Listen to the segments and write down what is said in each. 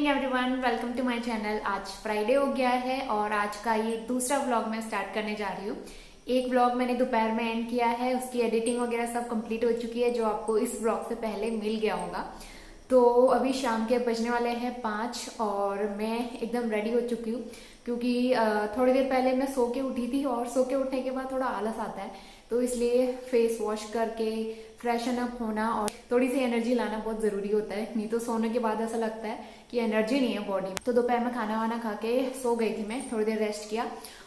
Evening everyone, welcome to my channel. आज Friday हो गया है और आज का ये दूसरा व्लॉग मैं स्टार्ट करने जा रही हूँ। एक व्लॉग मैंने दोपहर में एंड किया है, उसकी एडिटिंग वगैरह सब कंप्लीट हो चुकी है, जो आपको इस व्लॉग से पहले मिल गया होगा। तो अभी शाम के बजने वाले हैं 5 और मैं एकदम रेडी हो चुकी हूँ, क्योंकि थोड़ी देर पहले मैं सो के उठी थी और सो के उठने के बाद थोड़ा आलस आता है, तो इसलिए फेस वॉश करके फ्रेशन अप होना और थोड़ी सी एनर्जी लाना बहुत ज़रूरी होता है। नहीं तो सोने के बाद ऐसा लगता है कि एनर्जी नहीं है बॉडी में। तो दोपहर में खाना वाना खा के सो गई थी मैं, थोड़ी देर रेस्ट किया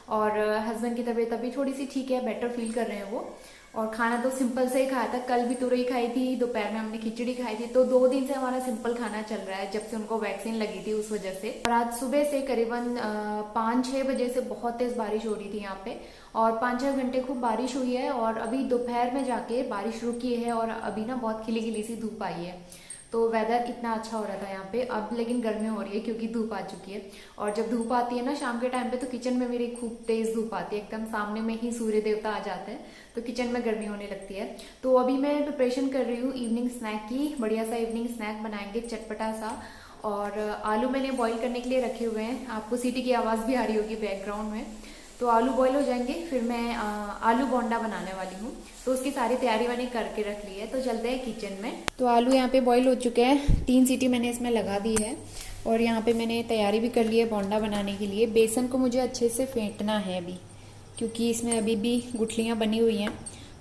और हस्बैंड की तबीयत अभी थोड़ी सी ठीक है, बेटर फील कर रहे हैं वो। और खाना तो सिंपल से ही खाया था, कल भी तुरई खाई थी, दोपहर में हमने खिचड़ी खाई थी। तो 2 दिन से हमारा सिंपल खाना चल रहा है, जब से उनको वैक्सीन लगी थी उस वजह से। और आज सुबह से करीबन 5-6 बजे से बहुत तेज बारिश हो रही थी यहाँ पे, और 5-6 घंटे खूब बारिश हुई है। और अभी दोपहर में जाके बारिश रुकी है और अभी ना बहुत खिली खिली सी धूप आई है। तो वेदर इतना अच्छा हो रहा था यहाँ पे। अब लेकिन गर्मी हो रही है क्योंकि धूप आ चुकी है। और जब धूप आती है ना शाम के टाइम पे, तो किचन में मेरी खूब तेज धूप आती है, एकदम सामने में ही सूर्य देवता आ जाते हैं, तो किचन में गर्मी होने लगती है। तो अभी मैं प्रिपरेशन कर रही हूँ इवनिंग स्नैक की। बढ़िया सा इवनिंग स्नैक बनाएंगे, चटपटा सा। और आलू मैंने बॉईल करने के लिए रखे हुए हैं, आपको सीटी की आवाज़ भी आ रही होगी बैकग्राउंड में। तो आलू बॉईल हो जाएंगे, फिर मैं आलू बोंडा बनाने वाली हूँ। तो उसकी सारी तैयारी मैंने करके रख ली है, तो चलते हैं किचन में। तो आलू यहाँ पे बॉईल हो चुके हैं, 3 सीटी मैंने इसमें लगा दी है। और यहाँ पे मैंने तैयारी भी कर ली है बोंडा बनाने के लिए। बेसन को मुझे अच्छे से फेंटना है अभी, क्योंकि इसमें अभी भी गुठलियाँ बनी हुई हैं।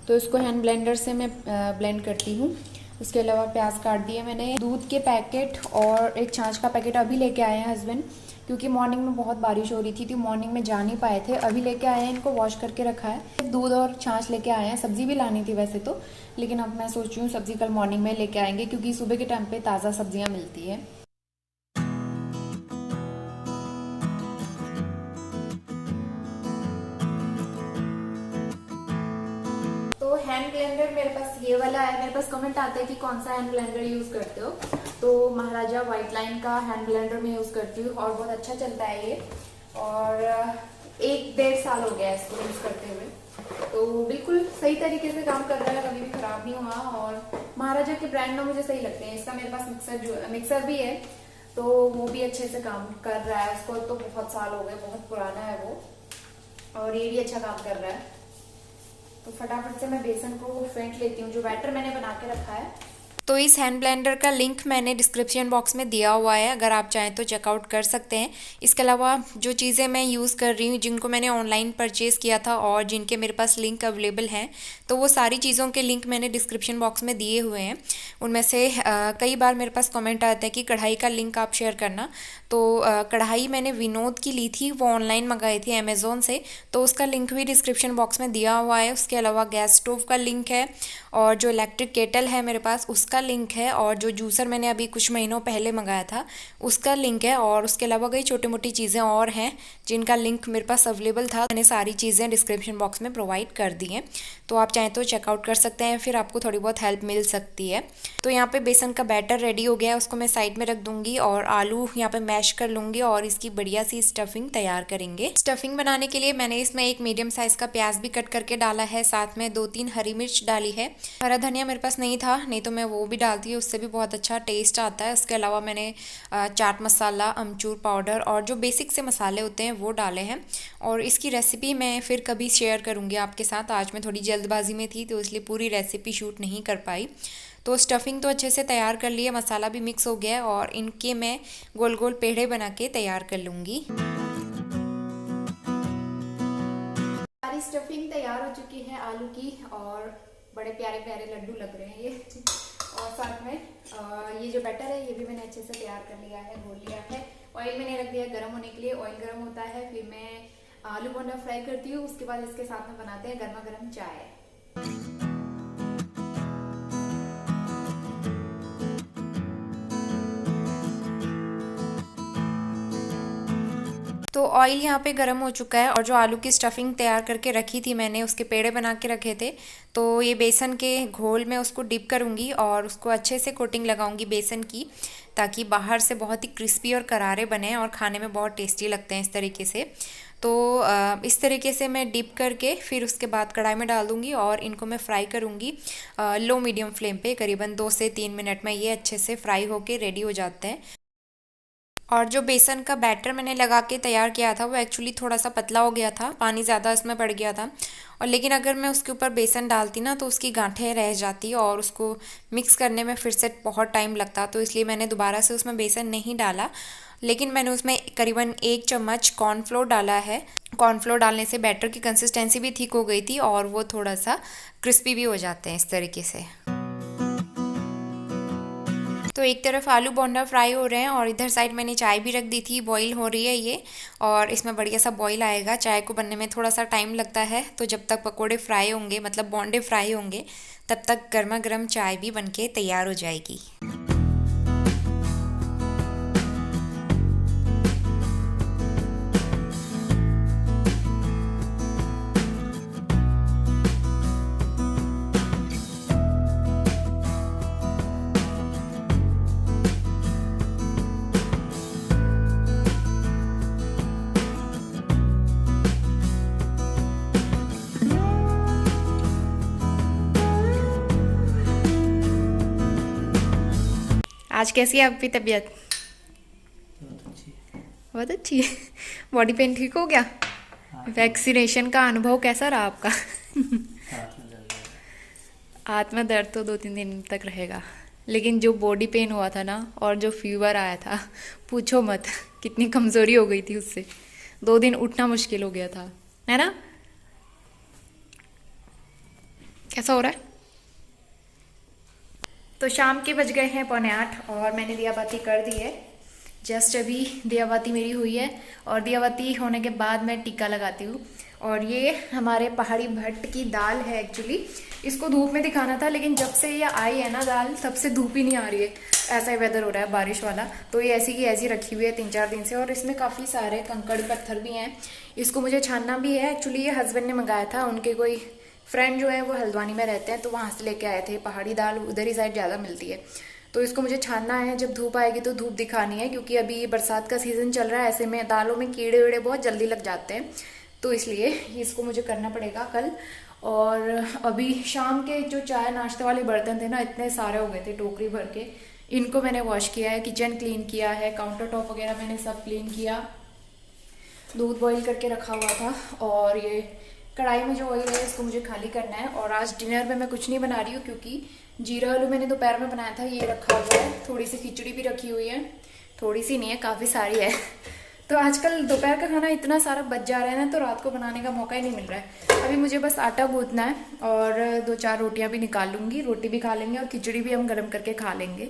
तो इसको हैंड ब्लेंडर से मैं ब्लेंड करती हूँ। उसके अलावा प्याज काट दिए मैंने। दूध के पैकेट और एक छाछ का पैकेट अभी लेके आए हैं हस्बैंड, क्योंकि मॉर्निंग में बहुत बारिश हो रही थी तो मॉर्निंग में जा नहीं पाए थे। अभी लेके आए हैं, इनको वॉश करके रखा है। दूध और छाछ लेके आए हैं। सब्जी भी लानी थी वैसे तो, लेकिन अब मैं सोच रही हूँ सब्जी कल मॉर्निंग में लेके आएंगे, क्योंकि सुबह के टाइम पे ताज़ा सब्जियाँ मिलती है। तो हैंड ब्लेंडर मेरे पास ये वाला है। मेरे पास कमेंट आता है कि कौन सा हैंड ब्लेंडर यूज करते हो, तो महाराजा व्हाइट लाइन का हैंड ब्लेंडर मैं यूज करती हूँ और बहुत अच्छा चलता है ये। और 1-1.5 साल हो गया है इसको यूज करते हुए, तो बिल्कुल सही तरीके से काम कर रहा है, कभी भी खराब नहीं हुआ। और महाराजा के ब्रांड में मुझे सही लगते हैं। इसका मेरे पास मिक्सर भी है, तो वो भी अच्छे से काम कर रहा है। उसको तो बहुत साल हो गए, बहुत पुराना है वो, और ये भी अच्छा काम कर रहा है। तो फटाफट से मैं बेसन को फेंट लेती हूँ, जो बैटर मैंने बना के रखा है। तो इस हैंड ब्लेंडर का लिंक मैंने डिस्क्रिप्शन बॉक्स में दिया हुआ है, अगर आप चाहें तो चेकआउट कर सकते हैं। इसके अलावा जो चीज़ें मैं यूज़ कर रही हूँ, जिनको मैंने ऑनलाइन परचेज़ किया था और जिनके मेरे पास लिंक अवेलेबल हैं, तो वो सारी चीज़ों के लिंक मैंने डिस्क्रिप्शन बॉक्स में दिए हुए हैं। उनमें से कई बार मेरे पास कमेंट आता है कि कढ़ाई का लिंक आप शेयर करना। तो कढ़ाई मैंने विनोद की ली थी, वो ऑनलाइन मंगाई थी अमेज़ोन से, तो उसका लिंक भी डिस्क्रिप्शन बॉक्स में दिया हुआ है। उसके अलावा गैस स्टोव का लिंक है, और जो इलेक्ट्रिक केटल है मेरे पास उसका लिंक है, और जो जूसर मैंने अभी कुछ महीनों पहले मंगाया था उसका लिंक है। और उसके अलावा कई छोटी मोटी चीज़ें और हैं जिनका लिंक मेरे पास अवेलेबल था। मैंने सारी चीज़ें डिस्क्रिप्शन बॉक्स में प्रोवाइड कर दी हैं, तो आप चाहें तो चेकआउट कर सकते हैं, फिर आपको थोड़ी बहुत हेल्प मिल सकती है। तो यहाँ पे बेसन का बैटर रेडी हो गया है, उसको मैं साइड में रख दूंगी और आलू यहाँ पे मैश कर लूँगी और इसकी बढ़िया सी स्टफिंग तैयार करेंगे। स्टफिंग बनाने के लिए मैंने इसमें एक मीडियम साइज़ का प्याज भी कट करके डाला है, साथ में 2-3 हरी मिर्च डाली है। हरा धनिया मेरे पास नहीं था, नहीं तो मैं वो भी डालती हूँ, उससे भी बहुत अच्छा टेस्ट आता है। उसके अलावा मैंने चाट मसाला, अमचूर पाउडर और जो बेसिक से मसाले होते हैं वो डाले हैं। और इसकी रेसिपी मैं फिर कभी शेयर करूँगी आपके साथ। आज मैं थोड़ी जल्दबाजी में थी, तो इसलिए पूरी रेसिपी शूट नहीं कर पाई। तो स्टफिंग तो अच्छे से तैयार कर लिया, मसाला भी मिक्स हो गया है, और इनके मैं गोल गोल पेड़े बना के तैयार कर लूँगी। सारी स्टफिंग तैयार हो चुकी है आलू की, और बड़े प्यारे प्यारे लड्डू लग रहे हैं ये। और साथ में ये जो बैटर है ये भी मैंने अच्छे से तैयार कर लिया है, घोल लिया है। ऑयल मैंने रख दिया गर्म होने के लिए। ऑयल गर्म होता है, फिर मैं आलू बोंडा फ्राई करती हूँ। उसके बाद इसके साथ में बनाते हैं गर्मा गर्म चाय। तो ऑयल यहाँ पे गर्म हो चुका है, और जो आलू की स्टफिंग तैयार करके रखी थी मैंने, उसके पेड़े बना के रखे थे, तो ये बेसन के घोल में उसको डिप करूँगी और उसको अच्छे से कोटिंग लगाऊंगी बेसन की, ताकि बाहर से बहुत ही क्रिस्पी और करारे बने और खाने में बहुत टेस्टी लगते हैं इस तरीके से। तो इस तरीके से मैं डिप करके फिर उसके बाद कढ़ाई में डाल दूँगी और इनको मैं फ्राई करूँगी लो मीडियम फ्लेम पे। करीबन 2 से 3 मिनट में ये अच्छे से फ्राई होके रेडी हो जाते हैं। और जो बेसन का बैटर मैंने लगा के तैयार किया था वो एक्चुअली थोड़ा सा पतला हो गया था, पानी ज़्यादा इसमें पड़ गया था। और लेकिन अगर मैं उसके ऊपर बेसन डालती ना तो उसकी गांठें रह जाती और उसको मिक्स करने में फिर से बहुत टाइम लगता, तो इसलिए मैंने दोबारा से उसमें बेसन नहीं डाला। लेकिन मैंने उसमें करीबन 1 चम्मच कॉर्नफ्लोर डाला है। कॉर्नफ्लोर डालने से बैटर की कंसिस्टेंसी भी ठीक हो गई थी और वो थोड़ा सा क्रिस्पी भी हो जाते हैं इस तरीके से। तो एक तरफ आलू बोंडा फ्राई हो रहे हैं और इधर साइड मैंने चाय भी रख दी थी, बॉईल हो रही है ये। और इसमें बढ़िया सा बॉईल आएगा। चाय को बनने में थोड़ा सा टाइम लगता है, तो जब तक पकोड़े फ्राई होंगे, मतलब बोंडे फ्राई होंगे, तब तक गर्मा गर्म चाय भी बनके तैयार हो जाएगी। आज कैसी है आपकी तबीयत? बहुत अच्छी है। बॉडी पेन ठीक हो गया? वैक्सीनेशन का अनुभव कैसा रहा आपका? हाथ में दर्द तो 2-3 दिन तक रहेगा, लेकिन जो बॉडी पेन हुआ था ना और जो फीवर आया था, पूछो मत कितनी कमजोरी हो गई थी उससे। 2 दिन उठना मुश्किल हो गया था, है ना? कैसा हो रहा है? तो शाम के बज गए हैं 7:45 और मैंने दिया बाती कर दी है। जस्ट अभी दिया बाती मेरी हुई है और दिया बाती होने के बाद मैं टीका लगाती हूँ। और ये हमारे पहाड़ी भट्ट की दाल है। एक्चुअली इसको धूप में दिखाना था, लेकिन जब से ये आई है ना दाल, तब से धूप ही नहीं आ रही है। ऐसा ही वेदर हो रहा है बारिश वाला, तो ये ऐसी की ऐसी रखी हुई है 3-4 दिन से। और इसमें काफ़ी सारे कंकड़ पत्थर भी हैं, इसको मुझे छानना भी है। एक्चुअली ये हस्बैंड ने मंगाया था, उनके कोई फ्रेंड जो है वो हल्द्वानी में रहते हैं, तो वहाँ से लेके आए थे। पहाड़ी दाल उधर ही साइड ज़्यादा मिलती है, तो इसको मुझे छानना है। जब धूप आएगी तो धूप दिखानी है, क्योंकि अभी बरसात का सीज़न चल रहा है, ऐसे में दालों में कीड़े वीड़े बहुत जल्दी लग जाते हैं, तो इसलिए इसको मुझे करना पड़ेगा कल। और अभी शाम के जो चाय नाश्ते वाले बर्तन थे ना, इतने सारे हो गए थे टोकरी भर के, इनको मैंने वॉश किया है, किचन क्लीन किया है, काउंटर टॉप वगैरह मैंने सब क्लीन किया। दूध बॉईल करके रखा हुआ था और ये कढ़ाई में जो ऑयल है इसको मुझे खाली करना है। और आज डिनर में मैं कुछ नहीं बना रही हूँ, क्योंकि जीरा आलू मैंने दोपहर में बनाया था, ये रखा हुआ है। थोड़ी सी खिचड़ी भी रखी हुई है, थोड़ी सी नहीं है, काफ़ी सारी है। तो आजकल दोपहर का खाना इतना सारा बच जा रहा है ना, तो रात को बनाने का मौका ही नहीं मिल रहा है। अभी मुझे बस आटा गूंथना है और 2-4 रोटियाँ भी निकाल लूँगी, रोटी भी खा लेंगे और खिचड़ी भी हम गर्म करके खा लेंगे।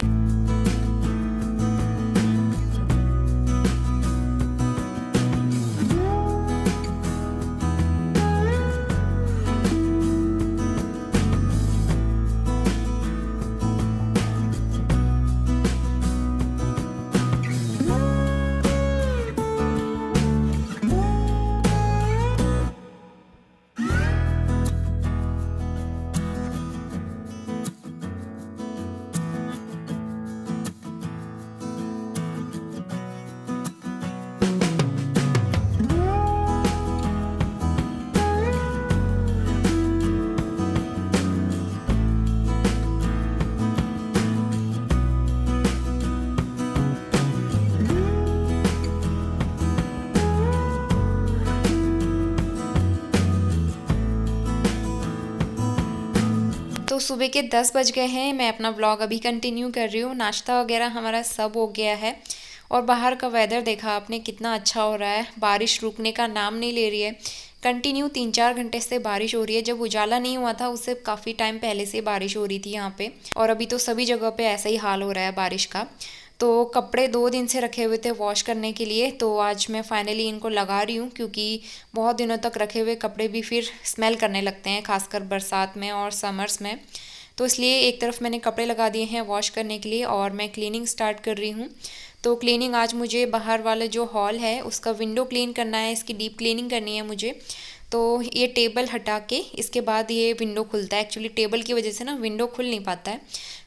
तो सुबह के 10 बज गए हैं। मैं अपना व्लॉग अभी कंटिन्यू कर रही हूँ। नाश्ता वगैरह हमारा सब हो गया है और बाहर का वेदर देखा आपने कितना अच्छा हो रहा है। बारिश रुकने का नाम नहीं ले रही है, कंटिन्यू 3-4 घंटे से बारिश हो रही है। जब उजाला नहीं हुआ था उससे काफ़ी टाइम पहले से बारिश हो रही थी यहाँ पे, और अभी तो सभी जगह पे ऐसा ही हाल हो रहा है बारिश का। तो कपड़े 2 दिन से रखे हुए थे वॉश करने के लिए, तो आज मैं फाइनली इनको लगा रही हूँ, क्योंकि बहुत दिनों तक रखे हुए कपड़े भी फिर स्मेल करने लगते हैं, खासकर बरसात में और समर्स में। तो इसलिए एक तरफ मैंने कपड़े लगा दिए हैं वॉश करने के लिए और मैं क्लीनिंग स्टार्ट कर रही हूँ। तो क्लीनिंग आज मुझे बाहर वाला जो हॉल है उसका विंडो क्लीन करना है, इसकी डीप क्लीनिंग करनी है मुझे। तो ये टेबल हटा के इसके बाद ये विंडो खुलता है। एक्चुअली टेबल की वजह से ना विंडो खुल नहीं पाता है,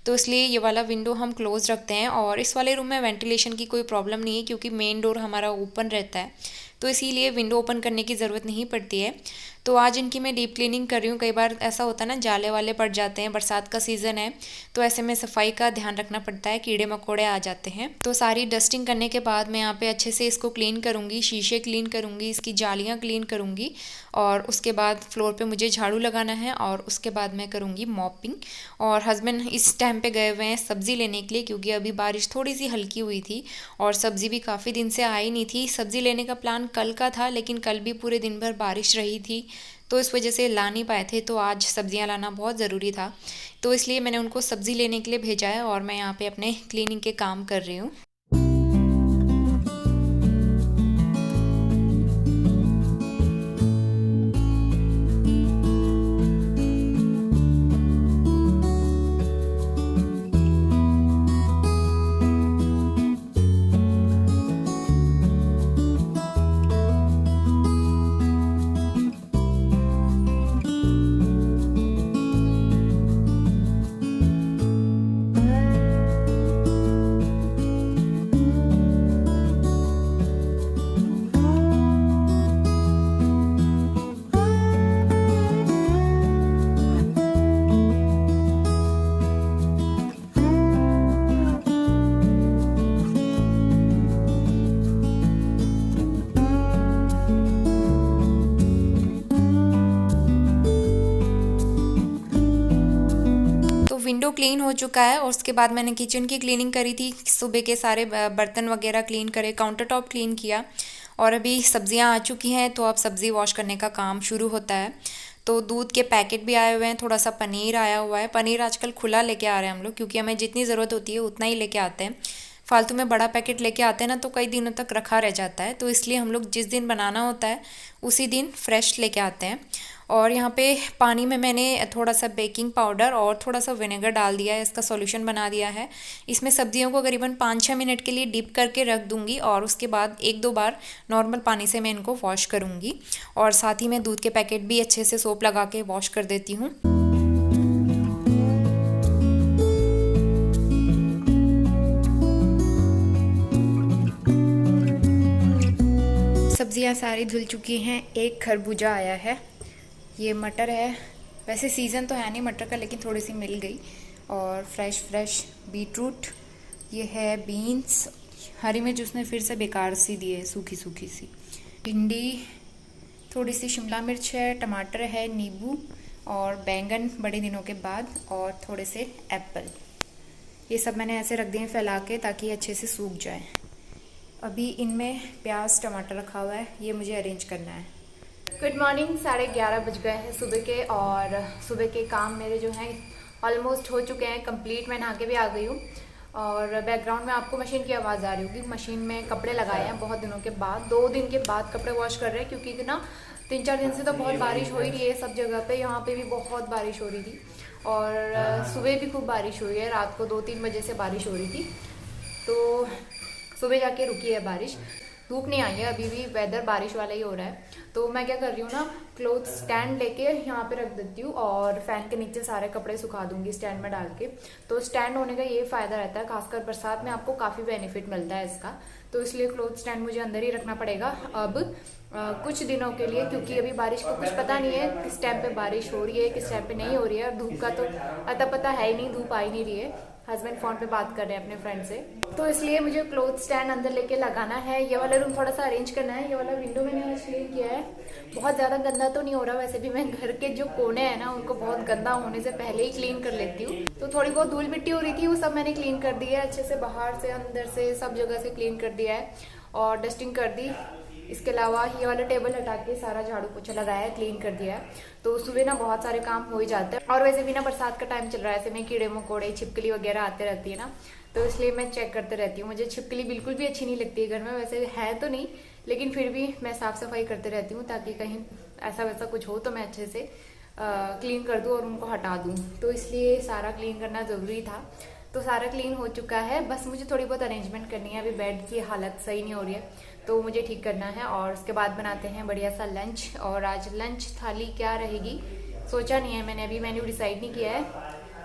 तो इसलिए ये वाला विंडो हम क्लोज रखते हैं। और इस वाले रूम में वेंटिलेशन की कोई प्रॉब्लम नहीं है, क्योंकि मेन डोर हमारा ओपन रहता है, तो इसीलिए विंडो ओपन करने की ज़रूरत नहीं पड़ती है। तो आज इनकी मैं डीप क्लीनिंग कर रही हूँ। कई बार ऐसा होता है ना, जाले वाले पड़ जाते हैं, बरसात का सीज़न है तो ऐसे में सफाई का ध्यान रखना पड़ता है, कीड़े मकोड़े आ जाते हैं। तो सारी डस्टिंग करने के बाद मैं यहाँ पे अच्छे से इसको क्लीन करूँगी, शीशे क्लीन करूँगी, इसकी जालियाँ क्लीन करूँगी और उसके बाद फ्लोर पे मुझे झाड़ू लगाना है और उसके बाद मैं करूँगी मॉपिंग। और हस्बैंड इस टाइम पे गए हुए हैं सब्ज़ी लेने के लिए, क्योंकि अभी बारिश थोड़ी सी हल्की हुई थी और सब्ज़ी भी काफ़ी दिन से आई नहीं थी। सब्ज़ी लेने का प्लान कल का था, लेकिन कल भी पूरे दिन भर बारिश रही थी तो इस वजह से ला नहीं पाए थे। तो आज सब्ज़ियाँ लाना बहुत ज़रूरी था, तो इसलिए मैंने उनको सब्ज़ी लेने के लिए भेजा है और मैं यहाँ पे अपने क्लीनिंग के काम कर रही हूँ। विंडो क्लीन हो चुका है और उसके बाद मैंने किचन की क्लीनिंग करी थी, सुबह के सारे बर्तन वगैरह क्लीन करे, काउंटर टॉप क्लीन किया और अभी सब्जियां आ चुकी हैं तो अब सब्ज़ी वॉश करने का काम शुरू होता है। तो दूध के पैकेट भी आए हुए हैं, थोड़ा सा पनीर आया हुआ है। पनीर आजकल खुला लेके आ रहे हैं हम लोग, क्योंकि हमें जितनी ज़रूरत होती है उतना ही लेके आते हैं। फालतू में बड़ा पैकेट लेके आते हैं ना तो कई दिनों तक रखा रह जाता है, तो इसलिए हम लोग जिस दिन बनाना होता है उसी दिन फ्रेश लेके आते हैं। और यहाँ पे पानी में मैंने थोड़ा सा बेकिंग पाउडर और थोड़ा सा विनेगर डाल दिया है, इसका सॉल्यूशन बना दिया है। इसमें सब्जियों को करीबन 5-6 मिनट के लिए डिप करके रख दूँगी और उसके बाद 1-2 बार नॉर्मल पानी से मैं इनको वॉश करूँगी। और साथ ही मैं दूध के पैकेट भी अच्छे से सोप लगा के वॉश कर देती हूँ। सब्जियां सारी धुल चुकी हैं। एक खरबूजा आया है, ये मटर है, वैसे सीज़न तो है नहीं मटर का लेकिन थोड़ी सी मिल गई। और फ्रेश बीटरूट, ये है बीन्स, हरी मिर्च उसने फिर से बेकार सी दी है, सूखी सी। भिंडी, थोड़ी सी शिमला मिर्च है, टमाटर है, नींबू और बैंगन बड़े दिनों के बाद, और थोड़े से एप्पल। ये सब मैंने ऐसे रख दिए फैला के ताकि अच्छे से सूख जाए। अभी इनमें प्याज टमाटर रखा हुआ है, ये मुझे अरेंज करना है। गुड मॉर्निंग, 11:30 बज गए हैं सुबह के और सुबह के काम मेरे जो हैं ऑलमोस्ट हो चुके हैं कंप्लीट। मैं नहा के भी आ गई हूँ और बैकग्राउंड में आपको मशीन की आवाज़ आ रही होगी। मशीन में कपड़े लगाए हैं बहुत दिनों के बाद, 2 दिन के बाद कपड़े वॉश कर रहे हैं, क्योंकि ना 3-4 दिन से तो बहुत बारिश हो ही रही है सब जगह पे। यहाँ पे भी बहुत बारिश हो रही थी और सुबह भी खूब बारिश हुई है, रात को 2-3 बजे से बारिश हो रही थी, तो सुबह जाके रुकी है बारिश। धूप नहीं आई है अभी भी, वेदर बारिश वाला ही हो रहा है। तो मैं क्या कर रही हूँ ना, क्लोथ स्टैंड लेके यहाँ पे रख देती हूँ और फैन के नीचे सारे कपड़े सुखा दूंगी स्टैंड में डाल के। तो स्टैंड होने का ये फ़ायदा रहता है, खासकर बरसात में आपको काफ़ी बेनिफिट मिलता है इसका। तो इसलिए क्लोथ स्टैंड मुझे अंदर ही रखना पड़ेगा अब कुछ दिनों के लिए, क्योंकि अभी बारिश का कुछ पता नहीं है किस टाइम पे बारिश हो रही है किस टाइम पे नहीं हो रही है। और धूप का तो अता पता है ही नहीं, धूप आ ही नहीं रही है। हस्बैंड फ़ोन पे बात कर रहे हैं अपने फ्रेंड से, तो इसलिए मुझे क्लोथ स्टैंड अंदर लेके लगाना है। ये वाला रूम थोड़ा सा अरेंज करना है। ये वाला विंडो मैंने आज क्लीन किया है, बहुत ज़्यादा गंदा तो नहीं हो रहा। वैसे भी मैं घर के जो कोने हैं ना उनको बहुत गंदा होने से पहले ही क्लीन कर लेती हूँ। तो थोड़ी बहुत धूल मिट्टी हो रही थी, वो सब मैंने क्लीन कर दिया है अच्छे से, बाहर से अंदर से सब जगह से क्लीन कर दिया है और डस्टिंग कर दी। इसके अलावा ये वाला टेबल हटा के सारा झाड़ू पोछा लगाया है, क्लीन कर दिया है। तो सुबह ना बहुत सारे काम हो ही जाते हैं। और वैसे भी ना बरसात का टाइम चल रहा है, ऐसे में कीड़े मकोड़े छिपकली वगैरह आते रहती है ना, तो इसलिए मैं चेक करते रहती हूँ। मुझे छिपकली बिल्कुल भी अच्छी नहीं लगती है घर में, वैसे है तो नहीं, लेकिन फिर भी मैं साफ सफाई करते रहती हूँ ताकि कहीं ऐसा वैसा कुछ हो तो मैं अच्छे से क्लीन कर दूँ और उनको हटा दूँ। तो इसलिए सारा क्लीन करना ज़रूरी था। तो सारा क्लीन हो चुका है, बस मुझे थोड़ी बहुत अरेंजमेंट करनी है। अभी बेड की हालत सही नहीं हो रही है तो मुझे ठीक करना है और उसके बाद बनाते हैं बढ़िया सा लंच। और आज लंच थाली क्या रहेगी सोचा नहीं है मैंने, अभी मेन्यू डिसाइड नहीं किया है।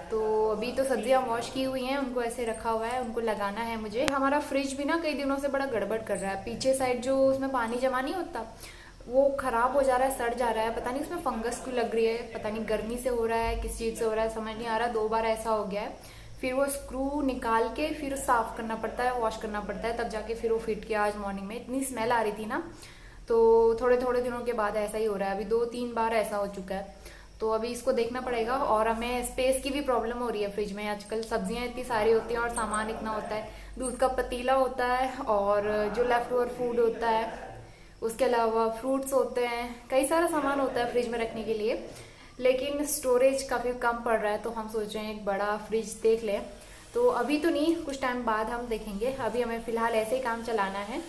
तो अभी तो सब्जियां वॉश की हुई हैं, उनको ऐसे रखा हुआ है, उनको लगाना है मुझे। हमारा फ्रिज भी ना कई दिनों से बड़ा गड़बड़ कर रहा है। पीछे साइड जो उसमें पानी जमा नहीं होता, वो ख़राब हो जा रहा है, सड़ जा रहा है। पता नहीं उसमें फंगस क्यों लग रही है, पता नहीं गर्मी से हो रहा है, किस चीज़ से हो रहा है, समझ नहीं आ रहा। 2 बार ऐसा हो गया है। फिर वो स्क्रू निकाल के फिर साफ़ करना पड़ता है, वॉश करना पड़ता है, तब जाके फिर वो फिट किया। आज मॉर्निंग में इतनी स्मेल आ रही थी ना, तो थोड़े थोड़े दिनों के बाद ऐसा ही हो रहा है। अभी 2-3 बार ऐसा हो चुका है, तो अभी इसको देखना पड़ेगा। और हमें स्पेस की भी प्रॉब्लम हो रही है फ्रिज में। आजकल सब्जियां इतनी सारी होती हैं और सामान इतना होता है। दूध का पतीला होता है और जो लेफ्ट ओवर फूड होता है, उसके अलावा फ्रूट्स होते हैं, कई सारा सामान होता है फ्रिज में रखने के लिए। लेकिन स्टोरेज काफ़ी कम पड़ रहा है, तो हम सोच रहे हैं एक बड़ा फ्रिज देख लें। तो अभी तो नहीं, कुछ टाइम बाद हम देखेंगे। अभी हमें फ़िलहाल ऐसे ही काम चलाना है,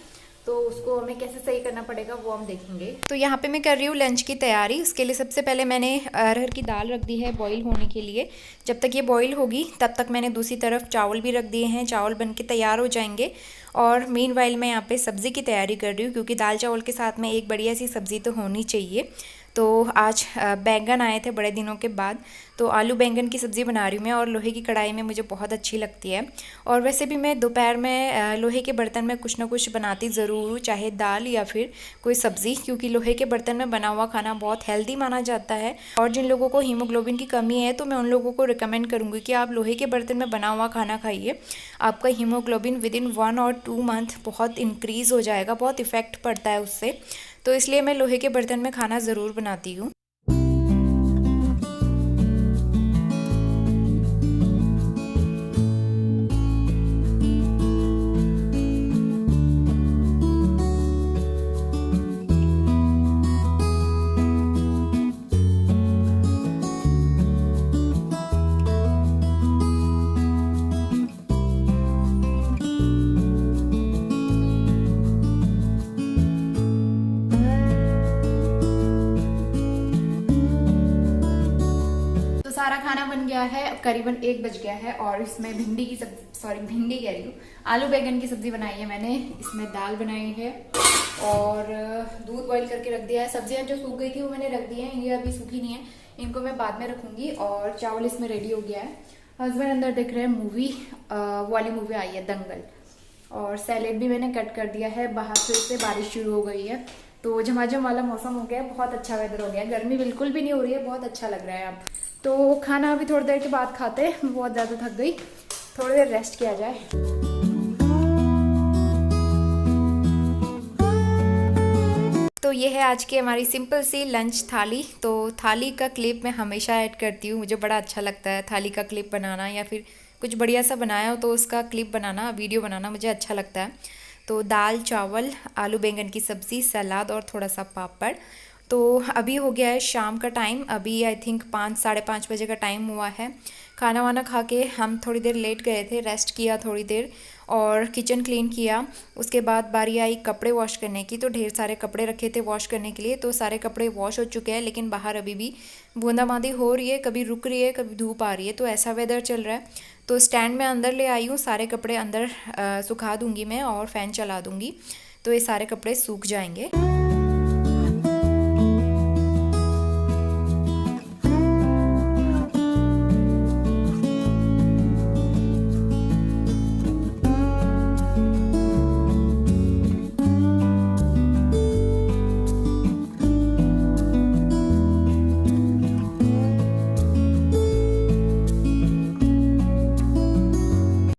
तो उसको हमें कैसे सही करना पड़ेगा वो हम देखेंगे। तो यहाँ पे मैं कर रही हूँ लंच की तैयारी। उसके लिए सबसे पहले मैंने अरहर की दाल रख दी है बॉईल होने के लिए। जब तक ये बॉईल होगी तब तक मैंने दूसरी तरफ चावल भी रख दिए हैं, चावल बन के तैयार हो जाएंगे। और मीनवाइल मैं यहाँ पे सब्ज़ी की तैयारी कर रही हूँ, क्योंकि दाल चावल के साथ में एक बढ़िया सी सब्ज़ी तो होनी चाहिए। तो आज बैंगन आए थे बड़े दिनों के बाद, तो आलू बैंगन की सब्ज़ी बना रही हूँ मैं। और लोहे की कढ़ाई में मुझे बहुत अच्छी लगती है। और वैसे भी मैं दोपहर में लोहे के बर्तन में कुछ ना कुछ बनाती ज़रूर हूँ, चाहे दाल या फिर कोई सब्ज़ी, क्योंकि लोहे के बर्तन में बना हुआ खाना बहुत हेल्दी माना जाता है। और जिन लोगों को हीमोग्लोबिन की कमी है, तो मैं उन लोगों को रिकमेंड करूँगी कि आप लोहे के बर्तन में बना हुआ खाना खाइए। आपका हीमोग्लोबिन विदिन 1 और 2 मंथ बहुत इंक्रीज़ हो जाएगा, बहुत इफ़ेक्ट पड़ता है उससे। तो इसलिए मैं लोहे के बर्तन में खाना ज़रूर बनाती हूँ। सारा खाना बन गया है, करीबन 1 बज गया है। और इसमें भिंडी कह रही हूँ, आलू बैंगन की सब्जी बनाई है मैंने। इसमें दाल बनाई है और दूध बॉईल करके रख दिया है। सब्जियां जो सूख गई थी वो मैंने रख दी है, ये अभी सूखी नहीं है, इनको मैं बाद में रखूंगी। और चावल इसमें रेडी हो गया है। हस्बैंड अंदर देख रहे हैं मूवी, वाली मूवी आई है दंगल। और सैलेड भी मैंने कट कर दिया है। बाहर फिर से बारिश शुरू हो गई है, तो झमाझम वाला मौसम हो गया है, बहुत अच्छा वेदर हो गया है। गर्मी बिल्कुल भी नहीं हो रही है, बहुत अच्छा लग रहा है अब। तो खाना अभी थोड़ी देर के बाद खाते हैं, मैं बहुत ज़्यादा थक गई, थोड़ी देर रेस्ट किया जाए। तो ये है आज की हमारी सिंपल सी लंच थाली। तो थाली का क्लिप मैं हमेशा ऐड करती हूँ, मुझे बड़ा अच्छा लगता है थाली का क्लिप बनाना, या फिर कुछ बढ़िया सा बनाया हो तो उसका क्लिप बनाना, वीडियो बनाना मुझे अच्छा लगता है। तो दाल चावल, आलू बैंगन की सब्ज़ी, सलाद और थोड़ा सा पापड़। तो अभी हो गया है शाम का टाइम, अभी आई थिंक 5 साढ़े 5 बजे का टाइम हुआ है। खाना वाना खा के हम थोड़ी देर लेट गए थे, रेस्ट किया थोड़ी देर और किचन क्लीन किया। उसके बाद बारी आई कपड़े वॉश करने की, तो ढेर सारे कपड़े रखे थे वॉश करने के लिए, तो सारे कपड़े वॉश हो चुके हैं। लेकिन बाहर अभी भी बूंदाबांदी हो रही है, कभी रुक रही है, कभी धूप आ रही है, तो ऐसा वेदर चल रहा है। तो स्टैंड में अंदर ले आई हूँ, सारे कपड़े अंदर सुखा दूँगी मैं और फ़ैन चला दूँगी, तो ये सारे कपड़े सूख जाएंगे।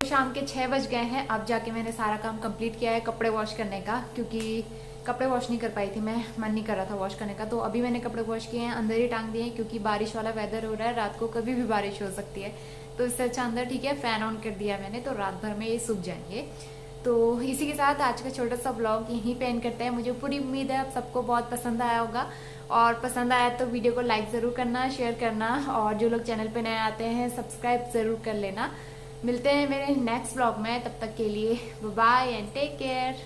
शाम के 6 बज गए हैं, अब जाके मैंने सारा काम कंप्लीट किया है कपड़े वॉश करने का, क्योंकि कपड़े वॉश नहीं कर पाई थी मैं, मन नहीं कर रहा था वॉश करने का। तो अभी मैंने कपड़े वॉश किए हैं, अंदर ही टांग दिए हैं, क्योंकि बारिश वाला वेदर हो रहा है, रात को कभी भी बारिश हो सकती है। तो इससे अच्छा अंदर ठीक है, फ़ैन ऑन कर दिया मैंने, तो रात भर में ये सूख जाएंगे। तो इसी के साथ आज का छोटा सा ब्लॉग यहीं पे एंड करते हैं। मुझे पूरी उम्मीद है आप सबको बहुत पसंद आया होगा, और पसंद आया तो वीडियो को लाइक ज़रूर करना, शेयर करना, और जो लोग चैनल पे नए आते हैं सब्सक्राइब ज़रूर कर लेना। मिलते हैं मेरे नेक्स्ट ब्लॉग में, तब तक के लिए बाय एंड टेक केयर।